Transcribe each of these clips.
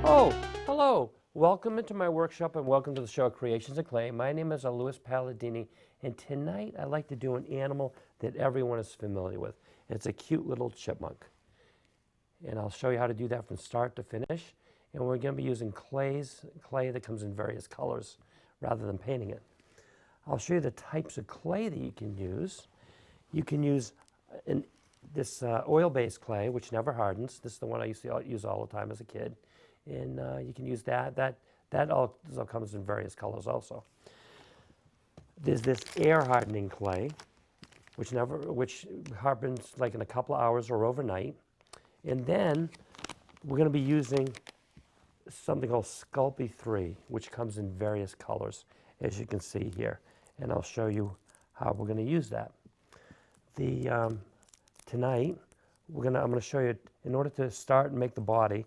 Oh, hello. Welcome into my workshop and welcome to the show Creations of Clay. My name is Louis Palladini, and tonight I'd like to do an animal that everyone is familiar with. It's a cute little chipmunk. And I'll show you how to do that from start to finish. And we're going to be using clay that comes in various colors rather than painting it. I'll show you the types of clay that you can use. You can use this oil-based clay, which never hardens. This is the one I used to use all the time as a kid. And you can use that. That all comes in various colors also. There's this air hardening clay, which hardens like in a couple of hours or overnight. And then we're going to be using something called Sculpey 3, which comes in various colors, as you can see here. And I'll show you how we're going to use that. Tonight, I'm going to show you, in order to start and make the body,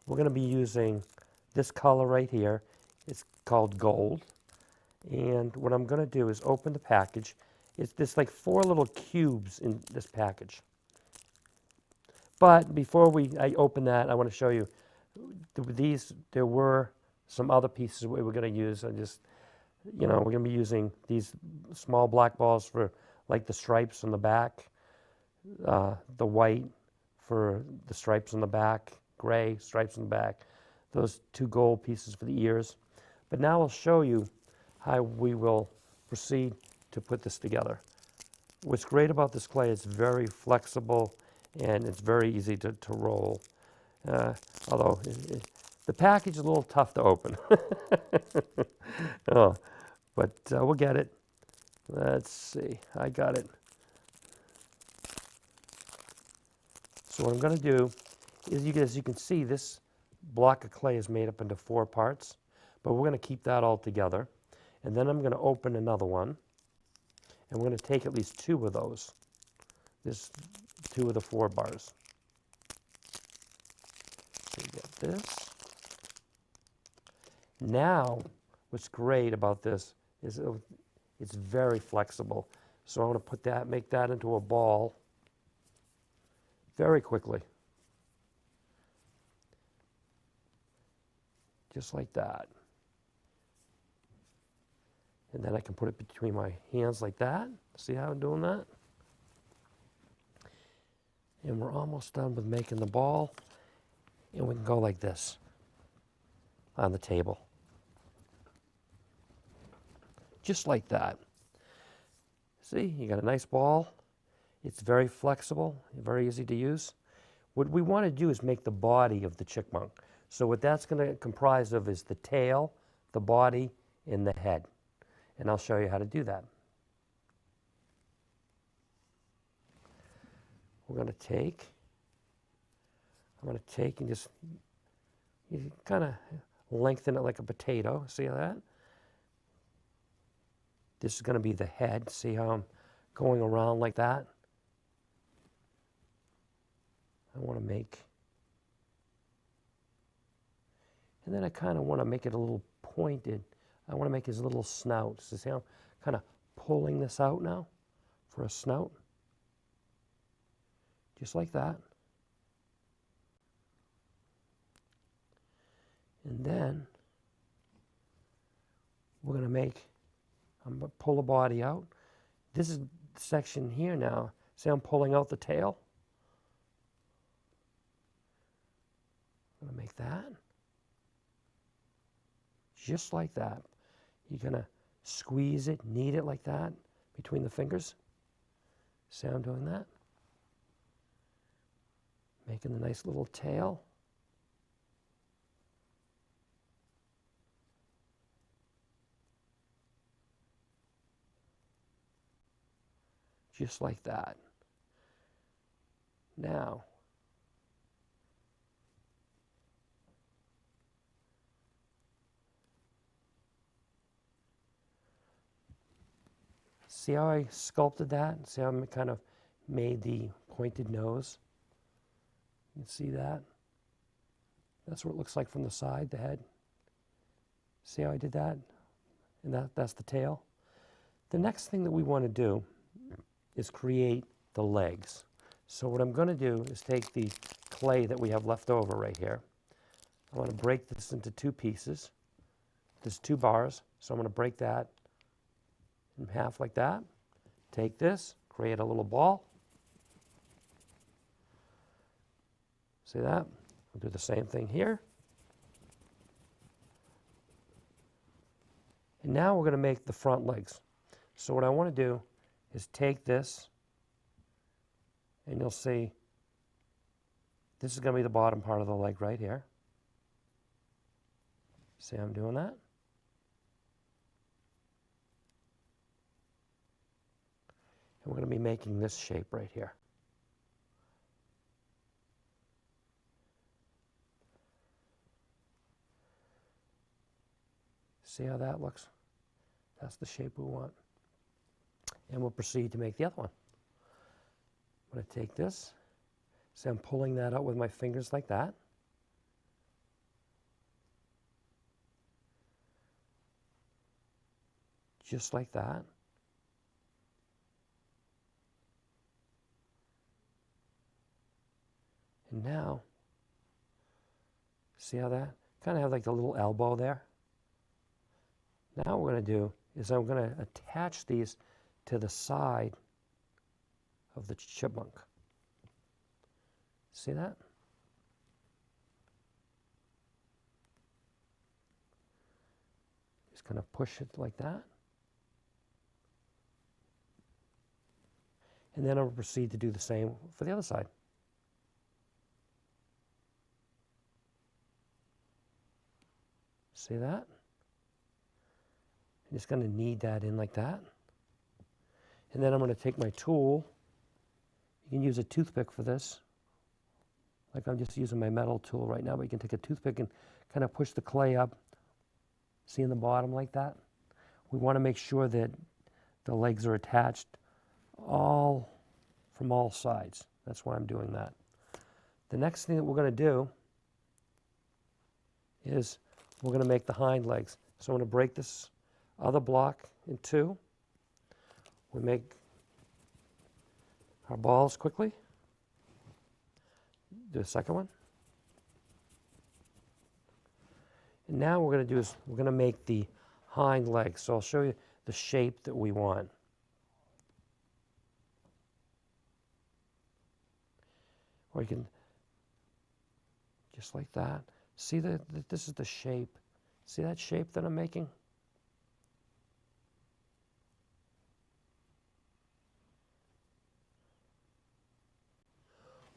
we're going to be using this color right here. It's called gold. And what I'm going to do is open the package. There's like 4 little cubes in this package. But before I open that, I want to show you there were some other pieces we were going to use. We're going to be using these small black balls for like the stripes on the back, the white for the stripes on the back, gray stripes on the back, those 2 gold pieces for the ears. But now I'll show you how we will proceed to put this together. What's great about this clay, it's very flexible and it's very easy to roll. Although the package is a little tough to open. But we'll get it. Let's see, I got it. So what I'm going to do is, as you can see, this block of clay is made up into 4 parts, but we're going to keep that all together. And then I'm going to open another one, and we're going to take at least 2 of those. This 2 of the 4 bars. So we get this. Now, what's great about this is it's very flexible. So I'm going to make that into a ball very quickly. Just like that. And then I can put it between my hands like that. See how I'm doing that? And we're almost done with making the ball. And we can go like this on the table. Just like that. See, you got a nice ball. It's very flexible, very easy to use. What we want to do is make the body of the chipmunk. So what that's going to comprise of is the tail, the body, and the head. And I'll show you how to do that. I'm going to take and just kind of lengthen it like a potato. See that? This is going to be the head. See how I'm going around like that? I want to make, and then I kind of want to make it a little pointed. I want to make his little snout. So see how I'm kind of pulling this out now for a snout? Just like that. And then we're going to I'm going to pull the body out. This is the section here now. See how I'm pulling out the tail? I'm going to make that. Just like that. You're going to squeeze it, knead it like that between the fingers. See how I'm doing that? Making the nice little tail. Just like that. Now, see how I sculpted that? See how I kind of made the pointed nose? You can see that? That's what it looks like from the side, the head. See how I did that? And that's the tail. The next thing that we want to do is create the legs. So what I'm going to do is take the clay that we have left over right here. I want to break this into two pieces. There's 2 bars, so I'm going to break that in half like that. Take this, create a little ball. See that? I'll do the same thing here. And now we're going to make the front legs. So what I want to do is take this, and you'll see this is going to be the bottom part of the leg right here. See how I'm doing that? And we're going to be making this shape right here. See how that looks? That's the shape we want. And we'll proceed to make the other one. I'm going to take this. See, I'm pulling that out with my fingers like that. Just like that. And now, see how that kind of have like the little elbow there? Now what we're going to do is I'm going to attach these to the side of the chipmunk. See that? Just kind of push it like that. And then I'll proceed to do the same for the other side. See that? I'm just going to knead that in like that. And then I'm going to take my tool. You can use a toothpick for this. Like I'm just using my metal tool right now, but you can take a toothpick and kind of push the clay up. See in the bottom like that? We want to make sure that the legs are attached from all sides. That's why I'm doing that. The next thing that we're going to do is we're going to make the hind legs. So I'm going to break this other block in 2. We make our balls quickly. Do the second one. And now what we're going to do is we're going to make the hind legs. So I'll show you the shape that we want. Or you can, just like that. See that this is the shape. See that shape that I'm making?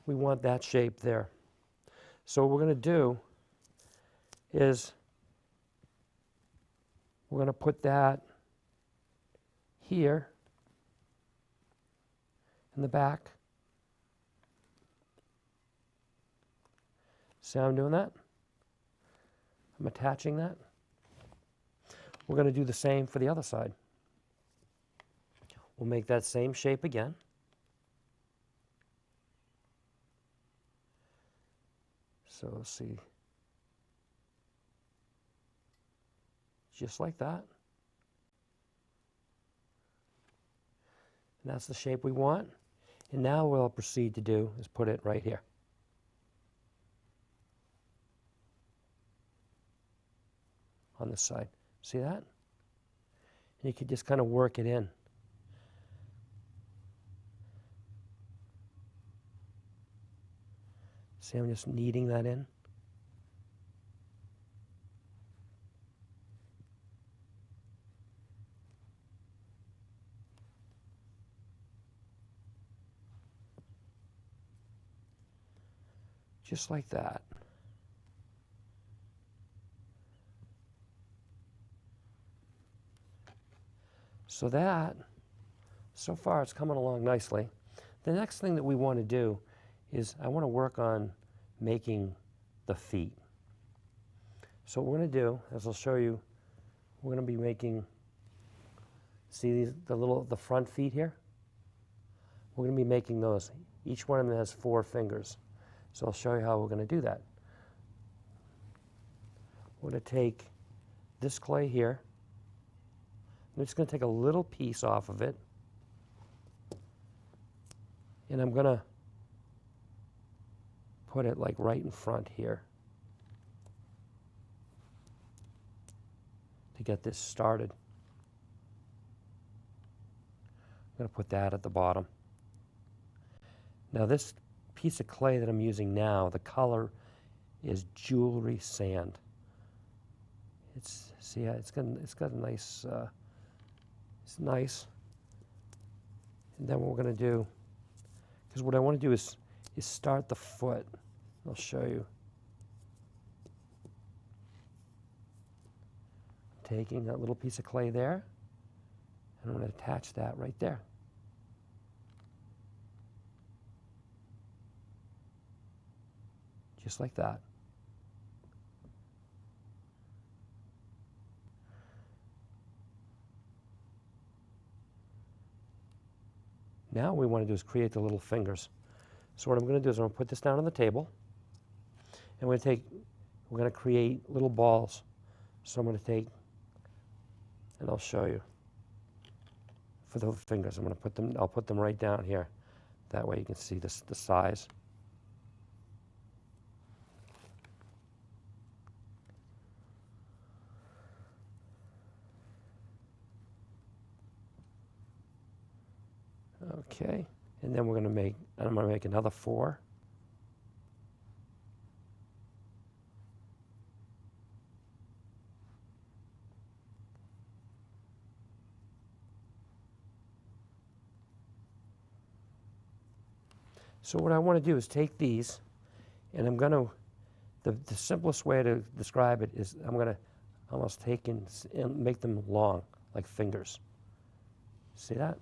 We want that shape there. So what we're going to do is we're going to put that here in the back. See how I'm doing that? I'm attaching that. We're going to do the same for the other side. We'll make that same shape again. So let's see. Just like that. And that's the shape we want. And now what I'll proceed to do is put it right here. On this side. See that? And you can just kind of work it in. See, I'm just kneading that in. Just like that. So that, so far it's coming along nicely. The next thing that we want to do is I want to work on making the feet. So what we're going to do, as I'll show you, we're going to be making, see these, the front feet here? We're going to be making those. Each one of them has 4 fingers. So I'll show you how we're going to do that. We're going to take this clay here. I'm just going to take a little piece off of it. And I'm going to put it like right in front here. to get this started. I'm going to put that at the bottom. Now this piece of clay that I'm using now, the color is jewelry sand. It's, see, it's got a nice, it's nice. And then what we're going to do, because what I want to do is start the foot. I'll show you. Taking that little piece of clay there, and I'm going to attach that right there. Just like that. Now what we want to do is create the little fingers. So what I'm going to do is I'm going to put this down on the table, and we're going to create little balls. So I'm going to take, and I'll show you. For the fingers, I'll put them right down here. That way you can see the size. Okay, and then I'm going to make another 4. So what I want to do is take these, and I'm going to, the simplest way to describe it is I'm going to almost take and make them long, like fingers. See that?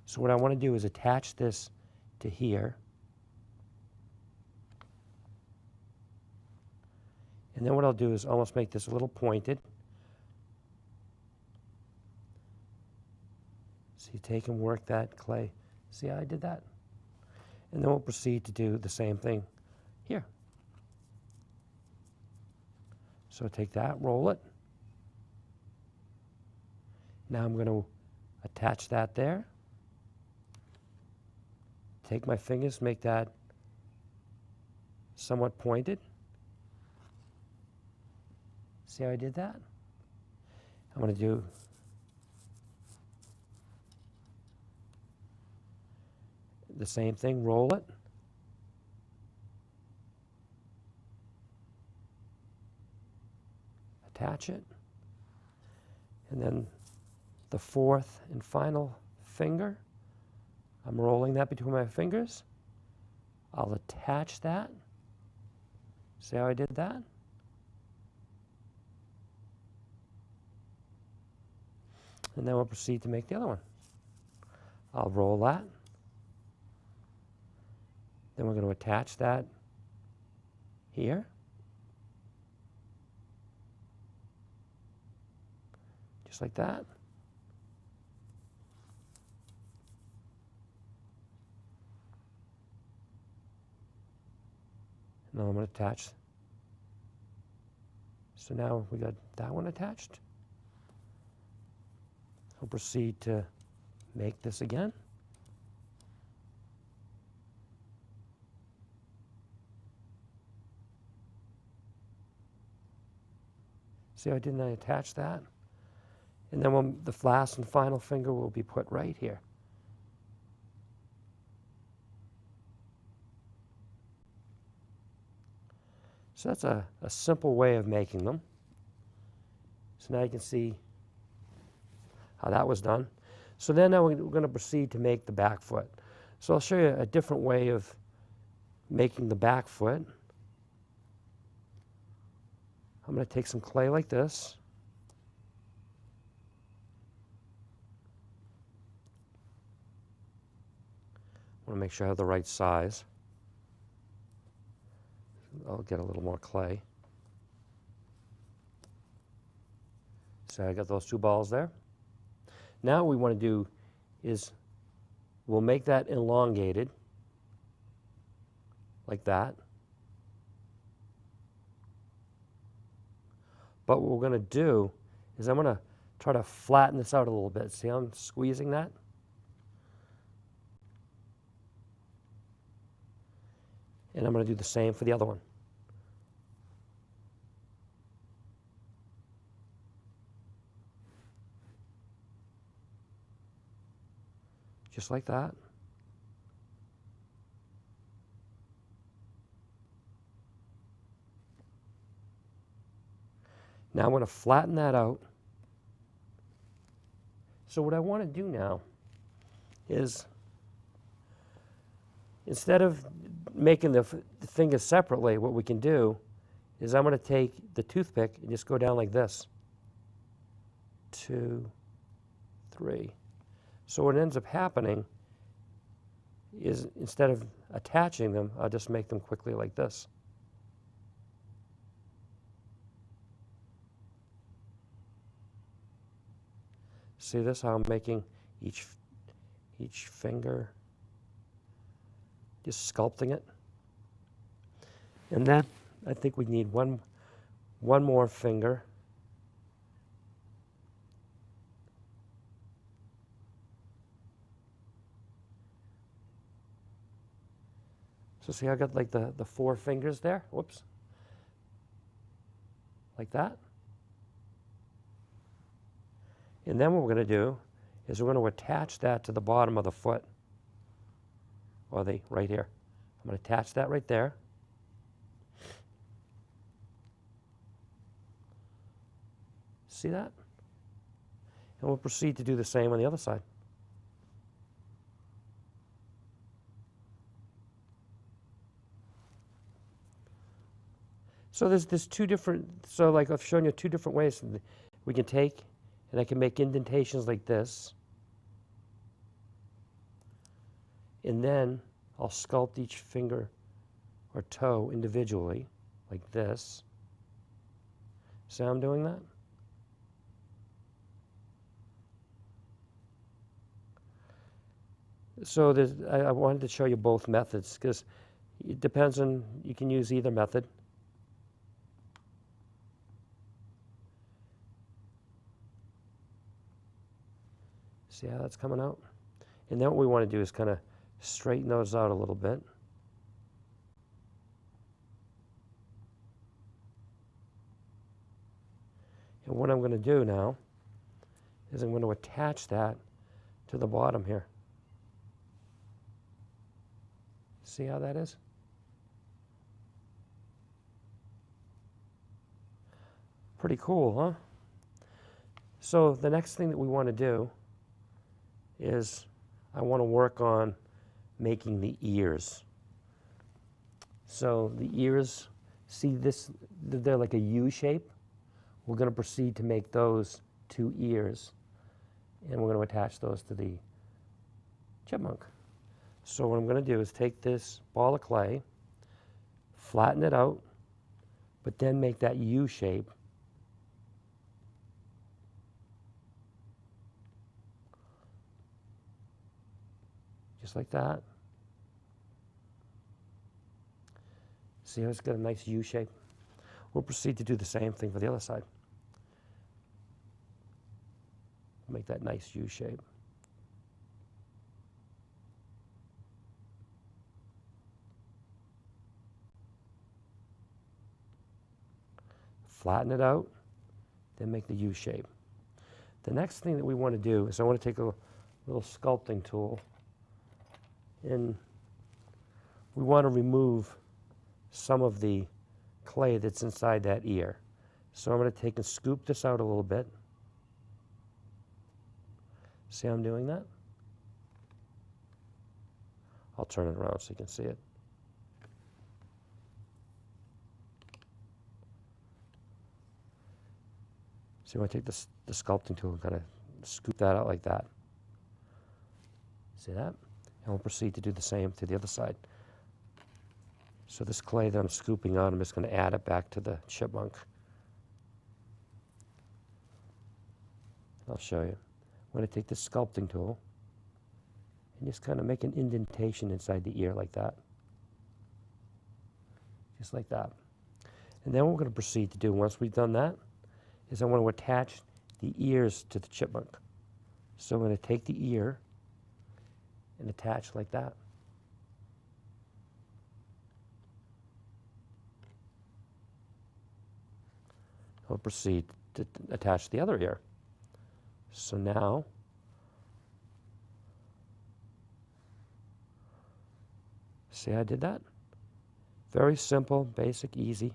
So what I want to do is attach this to here. And then what I'll do is almost make this a little pointed. So you take and work that clay. See how I did that? And then we'll proceed to do the same thing here. So take that, roll it. Now I'm going to attach that there. Take my fingers, make that somewhat pointed. See how I did that? I'm going to do the same thing, roll it. Attach it. And then the 4th and final finger, I'm rolling that between my fingers. I'll attach that. See how I did that? And then we'll proceed to make the other one. I'll roll that. Then we're going to attach that here. Just like that. Now I'm going to attach. So now we got that one attached. We'll proceed to make this again. See how I didn't attach that? And then the last and final finger will be put right here. So that's a simple way of making them. So now you can see how that was done. So then now we're going to proceed to make the back foot. So I'll show you a different way of making the back foot. I'm going to take some clay like this. I want to make sure I have the right size. I'll get a little more clay. So I got those 2 balls there. Now what we want to do is we'll make that elongated like that. But what we're going to do is I'm going to try to flatten this out a little bit. See how I'm squeezing that? And I'm going to do the same for the other one. just like that. Now I'm going to flatten that out. So what I want to do now is, instead of making the fingers separately, what we can do is I'm going to take the toothpick and just go down like this. 2, 3. So what ends up happening is, instead of attaching them, I'll just make them quickly like this. See this, how I'm making each finger, just sculpting it. And then I think we need one more finger. So see, I got like the 4 fingers there. Whoops. Like that. And then what we're going to do is we're going to attach that to the bottom of the foot, or right here. I'm going to attach that right there. See that? And we'll proceed to do the same on the other side. So there's 2 different, so like I've shown you 2 different ways we can take, and I can make indentations like this. And then I'll sculpt each finger or toe individually, like this. See how I'm doing that? So I wanted to show you both methods, because it depends on, you can use either method. See how that's coming out? And then what we want to do is kind of straighten those out a little bit. And what I'm going to do now is I'm going to attach that to the bottom here. See how that is? Pretty cool, huh? So the next thing that we want to do is I want to work on making the ears. So the ears, see this, they're like a U shape. We're going to proceed to make those 2 ears, and we're going to attach those to the chipmunk. So what I'm going to do is take this ball of clay, flatten it out, but then make that U shape. Just like that. See how it's got a nice U shape? We'll proceed to do the same thing for the other side. Make that nice U shape. Flatten it out, then make the U shape. The next thing that we want to do is I want to take a little sculpting tool, and we want to remove some of the clay that's inside that ear. So I'm going to take and scoop this out a little bit. See how I'm doing that? I'll turn it around so you can see it. So you want to take the sculpting tool and kind of scoop that out like that. See that? And we'll proceed to do the same to the other side. So this clay that I'm scooping out, I'm just going to add it back to the chipmunk. I'll show you. I'm going to take this sculpting tool and just kind of make an indentation inside the ear like that. Just like that. And then what we're going to proceed to do, once we've done that, is I want to attach the ears to the chipmunk. So I'm going to take the ear and attach like that. I'll proceed to attach the other ear. So now See how I did that? Very simple, basic, easy.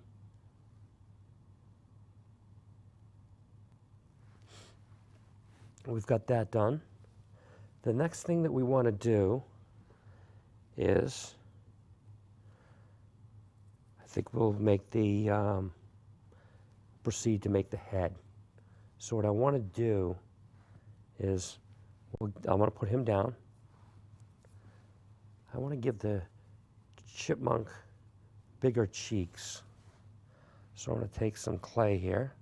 We've got that done. The next thing that we want to do is, I think we'll make the, proceed to make the head. So what I want to do is, I'm going to put him down. I want to give the chipmunk bigger cheeks. So I'm going to take some clay here.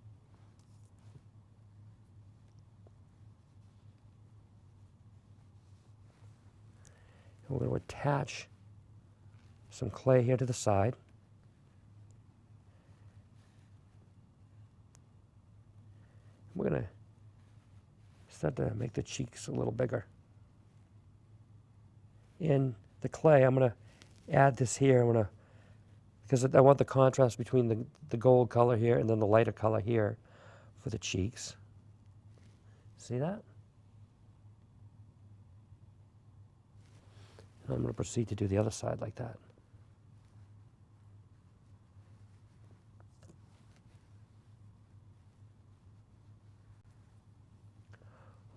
We're going to attach some clay here to the side. We're going to start to make the cheeks a little bigger. In the clay, I'm going to add this here. Because I want the contrast between the gold color here and then the lighter color here for the cheeks. See that? I'm going to proceed to do the other side like that.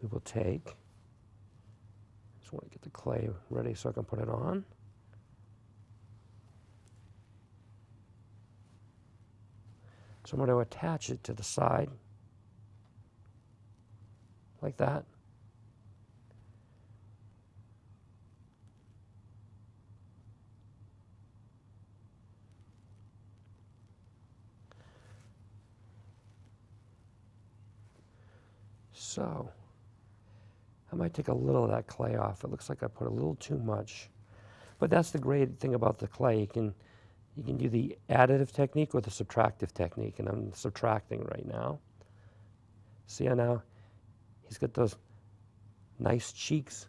We will take, just want to get the clay ready so I can put it on. So I'm going to attach it to the side like that. So I might take a little of that clay off. It looks like I put a little too much. But that's the great thing about the clay. You can do the additive technique or the subtractive technique, and I'm subtracting right now. See how now he's got those nice cheeks?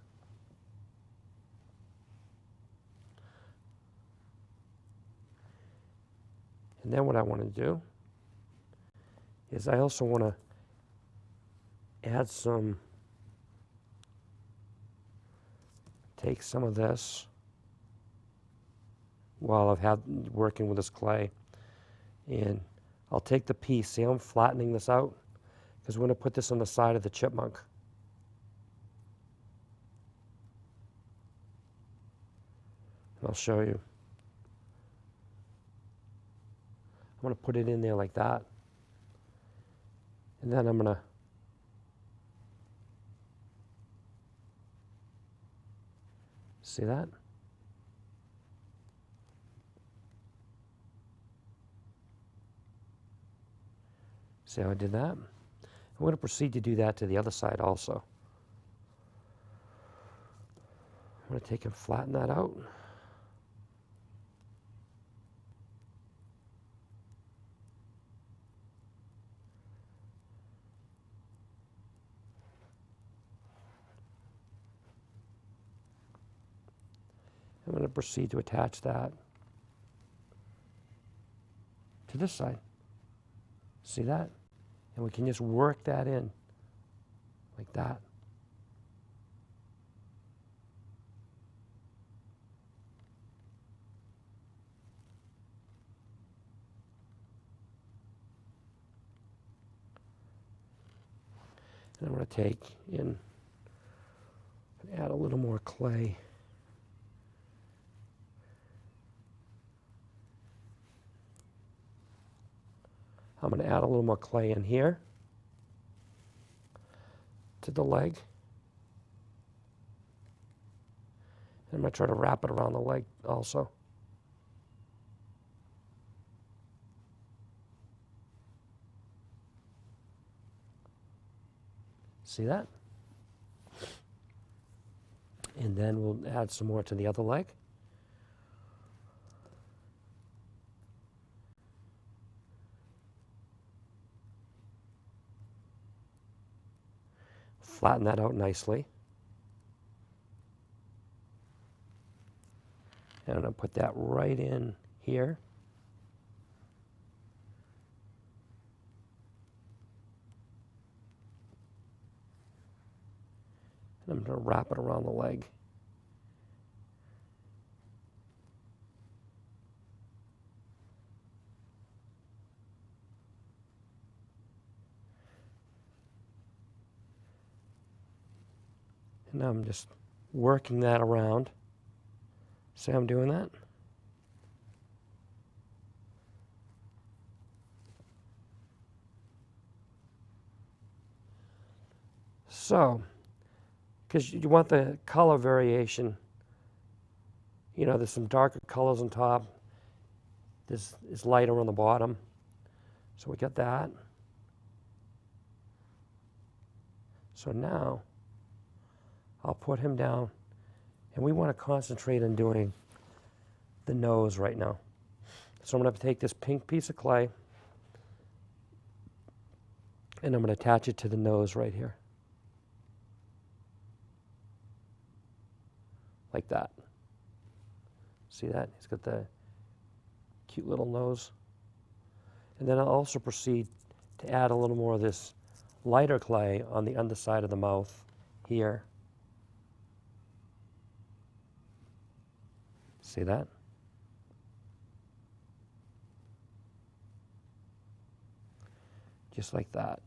And then what I want to do is I also want to add some, take some of this while I've had working with this clay, and I'll take the piece. See how I'm flattening this out? Because we're going to put this on the side of the chipmunk. And I'll show you. I'm going to put it in there like that. And then I'm going to see that? See how I did that? I'm going to proceed to do that to the other side also. I'm going to take and flatten that out. I'm going to proceed to attach that to this side. See that? And we can just work that in like that. And I'm going to take in and add a little more clay. I'm going to add a little more clay in here to the leg. And I'm going to try to wrap it around the leg also. See that? And then we'll add some more to the other leg. Flatten that out nicely. And I'm going to put that right in here. And I'm going to wrap it around the leg. Now I'm just working that around. See how I'm doing that? So, because you want the color variation, you know, there's some darker colors on top. This is lighter on the bottom. So we got that. So now I'll put him down, and we want to concentrate on doing the nose right now. So I'm going to take this pink piece of clay, and I'm going to attach it to the nose right here. Like that. See that? He's got the cute little nose. And then I'll also proceed to add a little more of this lighter clay on the underside of the mouth here. See that? Just like that.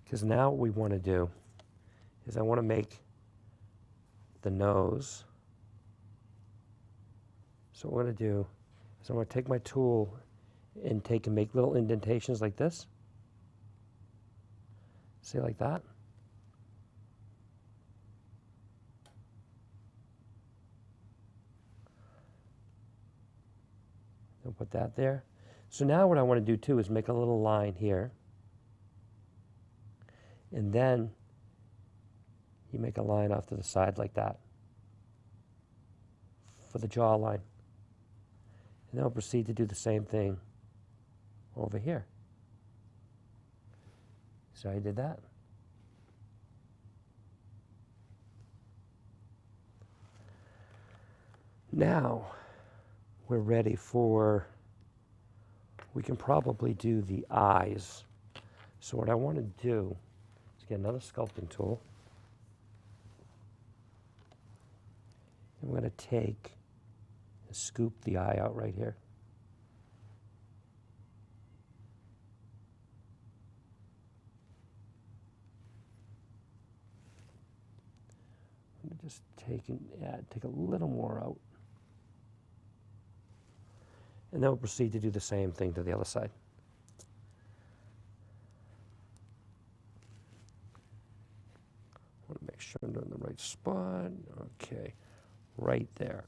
Because now what we want to do is I want to make the nose. So what I'm going to do is I'm going to take my tool and make little indentations like this. See, like that. I'll put that there. So now what I want to do too is make a little line here. And then you make a line off to the side like that for the jawline. And then I'll proceed to do the same thing over here. So I did that. Now we're ready for, we can probably do the eyes. So what I want to do is get another sculpting tool. And we're going to take and scoop the eye out right here. I'm going to just take a little more out. And then we'll proceed to do the same thing to the other side. I want to make sure I'm in the right spot. Okay, right there.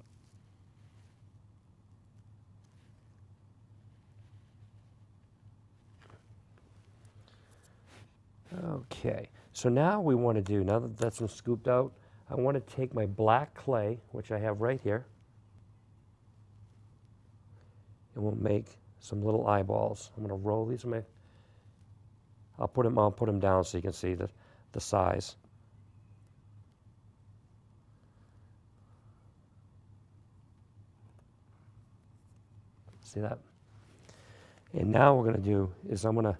Okay, so now we want to do, now that that's been scooped out, I want to take my black clay, which I have right here, and we'll make some little eyeballs. I'm going to roll these in my, I'll put them down so you can see the size. See that? And now what we're going to do is I'm going to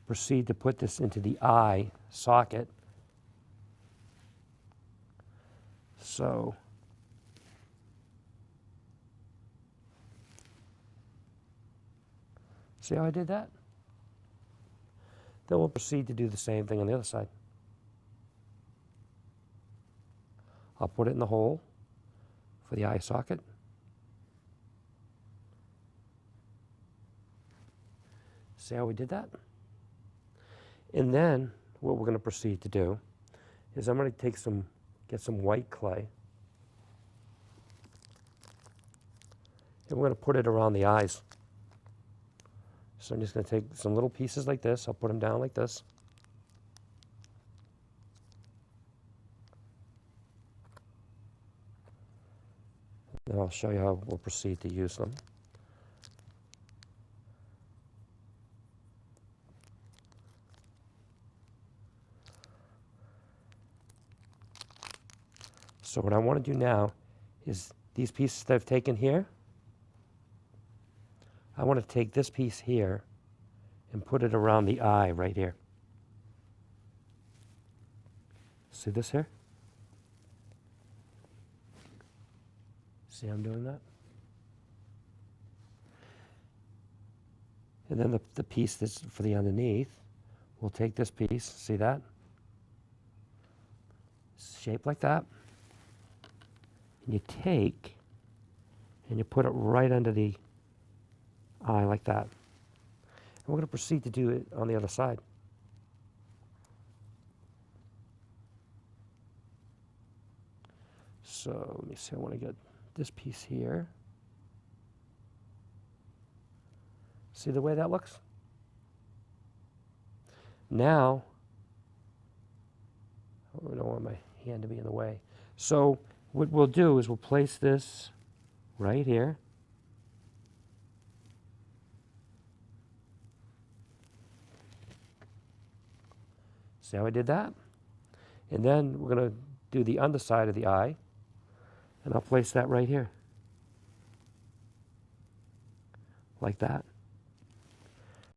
proceed to put this into the eye socket. So see how I did that? Then we'll proceed to do the same thing on the other side. I'll put it in the hole for the eye socket. See how we did that? And then what we're going to proceed to do is I'm going to get some white clay, and we're going to put it around the eyes. So I'm just going to take some little pieces like this. I'll put them down like this. Then I'll show you how we'll proceed to use them. So what I want to do now is these pieces that I've taken here, I want to take this piece here and put it around the eye right here. See this here? See how I'm doing that? And then the piece that's for the underneath, we'll take this piece, see that? Shaped like that. And you take and you put it right under the eye like that. And we're going to proceed to do it on the other side. So let me see, I want to get this piece here. See the way that looks? Now, I don't want my hand to be in the way. So what we'll do is we'll place this right here. See how I did that? And then we're going to do the underside of the eye. And I'll place that right here. Like that.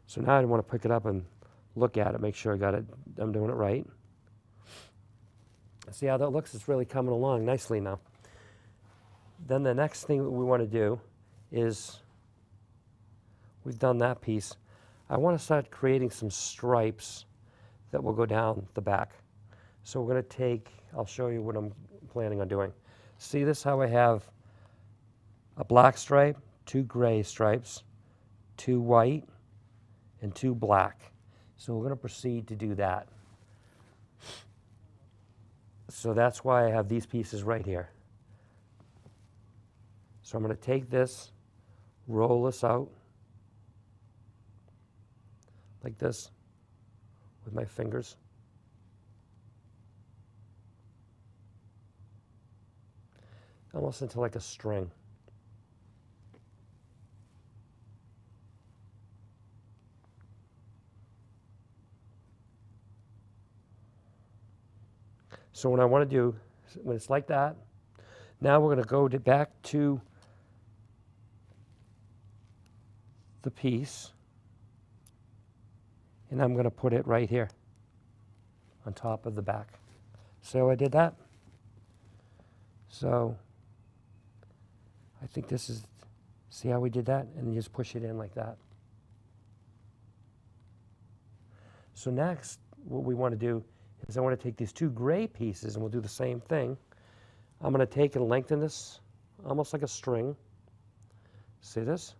So now I want to pick it up and look at it, make sure I got it, I'm doing it right. See how that looks? It's really coming along nicely now. Then the next thing that we want to do is, we've done that piece. I want to start creating some stripes that will go down the back. So we're going to take, I'll show you what I'm planning on doing. See this, how I have a black stripe, 2 gray stripes, 2 white, and 2 black. So we're going to proceed to do that. So that's why I have these pieces right here. So I'm going to take this, roll this out like this with my fingers. Almost into like a string. So what I want to do, when it's like that, now we're going to go back to the piece, and I'm going to put it right here on top of the back. So I did that. So I think this is, see how we did that? And you just push it in like that. So next, what we want to do is I want to take these 2 gray pieces, and we'll do the same thing. I'm going to take and lengthen this almost like a string. See this?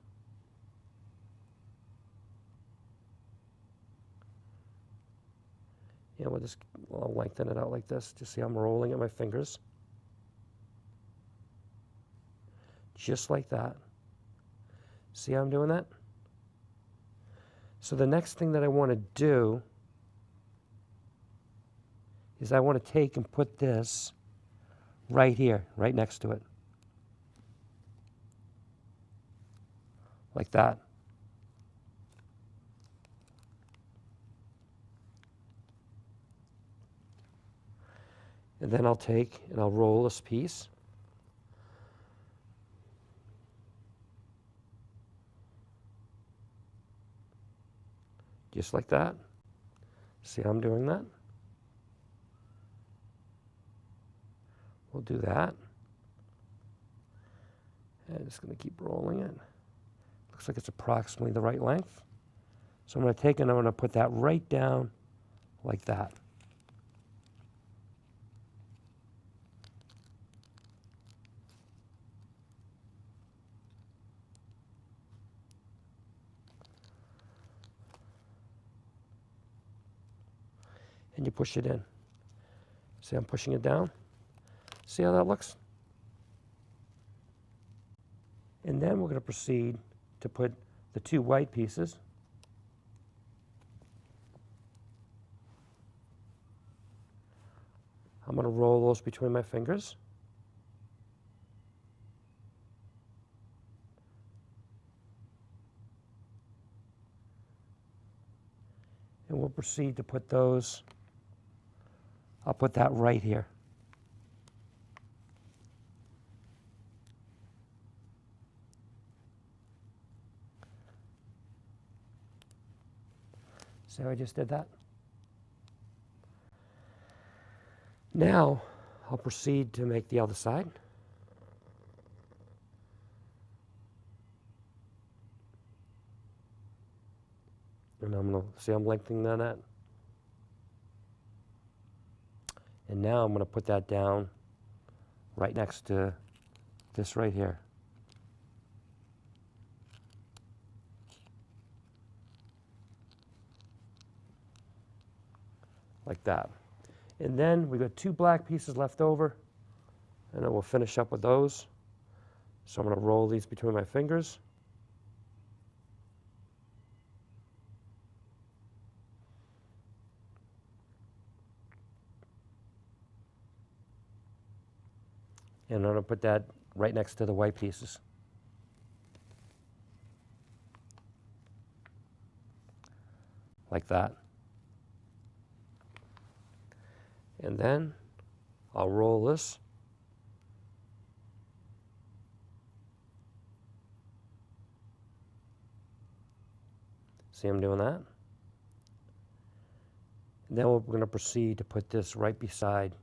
Yeah, I'll lengthen it out like this. Just see I'm rolling at my fingers. Just like that. See how I'm doing that? So the next thing that I want to do is I want to take and put this right here, right next to it. Like that. And then I'll take and I'll roll this piece. Just like that. See how I'm doing that? We'll do that. And I'm just going to keep rolling it. Looks like it's approximately the right length. So I'm going to take and I'm going to put that right down like that. And you push it in. See, I'm pushing it down. See how that looks? And then we're going to proceed to put the 2 white pieces. I'm going to roll those between my fingers. And we'll proceed to put those, I'll put that right here. See how I just did that? Now, I'll proceed to make the other side. I'm lengthening that? And now I'm going to put that down right next to this right here. Like that. And then we got 2 black pieces left over, and then we'll finish up with those. So I'm going to roll these between my fingers. And I'm going to put that right next to the white pieces. Like that. And then I'll roll this. See I'm doing that? And then we're going to proceed to put this right beside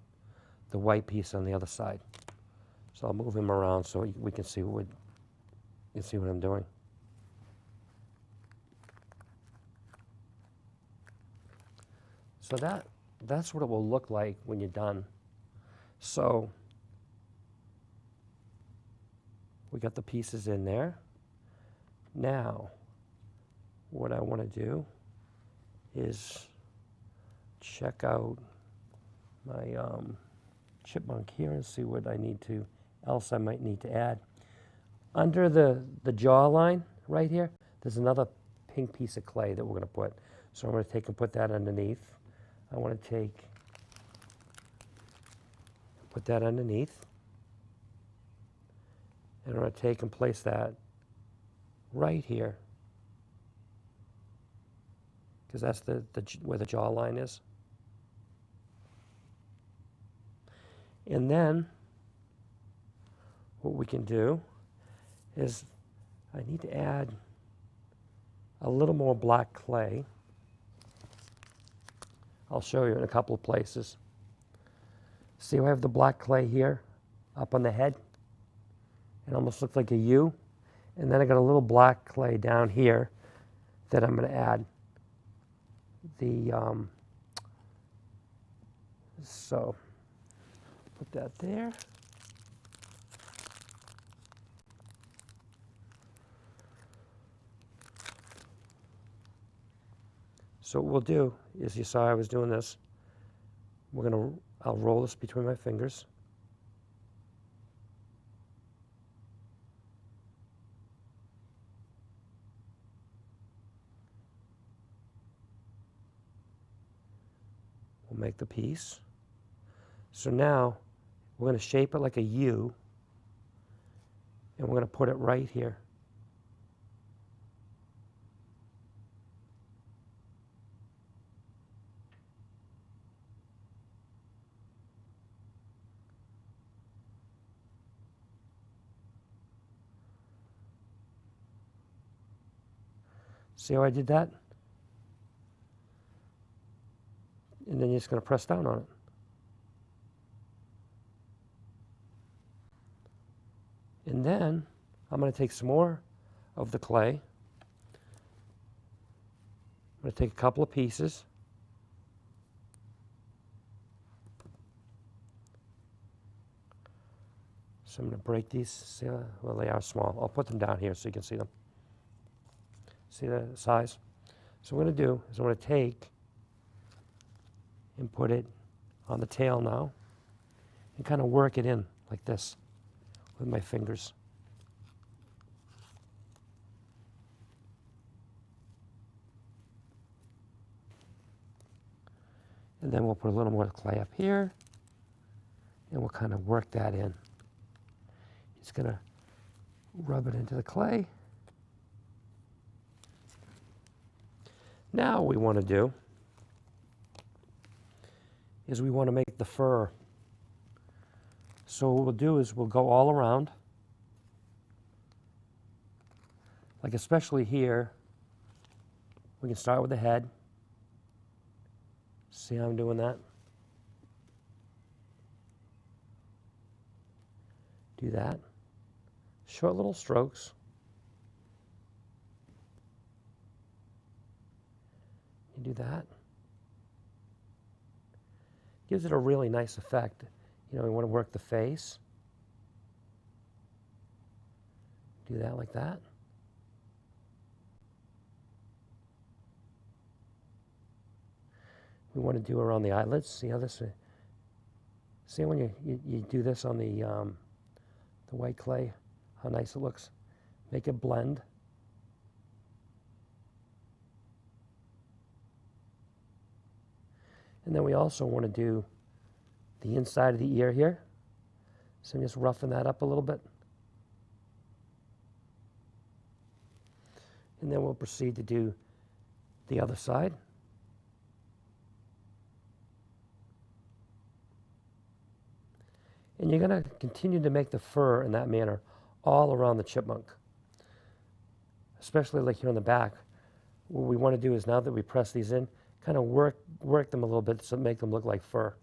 the white piece on the other side. So I'll move him around so we can see what I'm doing. So that's what it will look like when you're done. So we got the pieces in there. Now, what I want to do is check out my chipmunk here and see what else I might need to add. Under the jawline right here, there's another pink piece of clay that we're going to put. So I'm going to take and put that underneath. I want to put that underneath. And I'm going to take and place that right here, because that's where the jawline is. And then what we can do is I need to add a little more black clay. I'll show you in a couple of places. See how I have the black clay here up on the head? It almost looks like a U. And then I got a little black clay down here that I'm going to add. So put that there. So what we'll do is, you saw I was doing this. I'll roll this between my fingers. We'll make the piece. So now we're going to shape it like a U, and we're going to put it right here. See how I did that? And then you're just going to press down on it. And then I'm going to take some more of the clay. I'm going to take a couple of pieces. So I'm going to break these. See, well, they are small. I'll put them down here so you can see them. See the size? So what I'm going to do is I'm going to take and put it on the tail now and kind of work it in like this with my fingers. And then we'll put a little more clay up here and we'll kind of work that in. Just going to rub it into the clay. Now what we want to do is we want to make the fur. So what we'll do is we'll go all around, like especially here. We can start with the head. See how I'm doing that? Do that. Short little strokes. do that. Gives it a really nice effect. You know, we want to work the face. Do that like that. We want to do around the eyelids. See how this, see when you do this on the white clay, how nice it looks. Make it blend. And then we also want to do the inside of the ear here. So I'm just roughing that up a little bit. And then we'll proceed to do the other side. And you're going to continue to make the fur in that manner all around the chipmunk. Especially like here on the back. What we want to do is, now that we press these in, kind of work them a little bit to make them look like fur.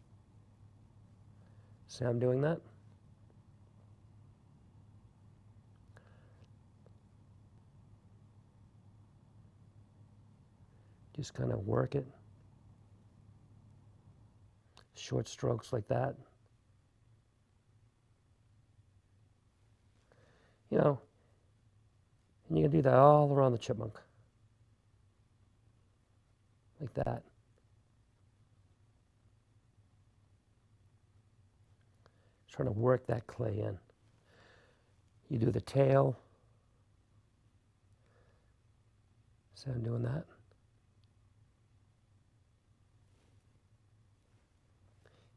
See how I'm doing that? Just kind of work it. Short strokes like that. You know, and you can do that all around the chipmunk. Like that. Trying to work that clay in. You do the tail. See how I'm doing that?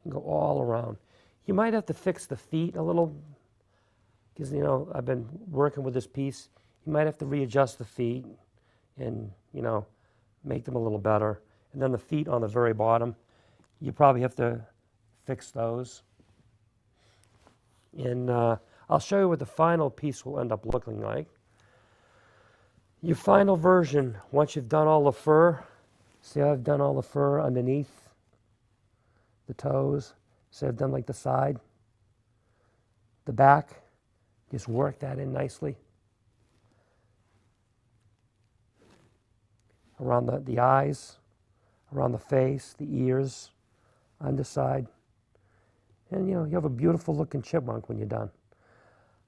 And go all around. You might have to fix the feet a little, because, you know, I've been working with this piece. You might have to readjust the feet and, you know, make them a little better. And then the feet on the very bottom, you probably have to fix those. And I'll show you what the final piece will end up looking like. Your final version, once you've done all the fur, see how I've done all the fur underneath the toes? See, I've done like the side, the back. Just work that in nicely. Around the eyes, around the face, the ears, underside. And, you know, you have a beautiful looking chipmunk when you're done.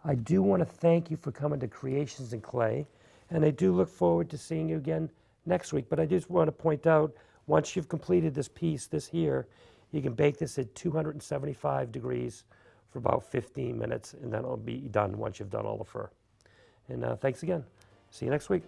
I do want to thank you for coming to Creations in Clay, and I do look forward to seeing you again next week. But I just want to point out, once you've completed this piece, this here, you can bake this at 275 degrees for about 15 minutes, and then it'll be done once you've done all the fur. And thanks again. See you next week.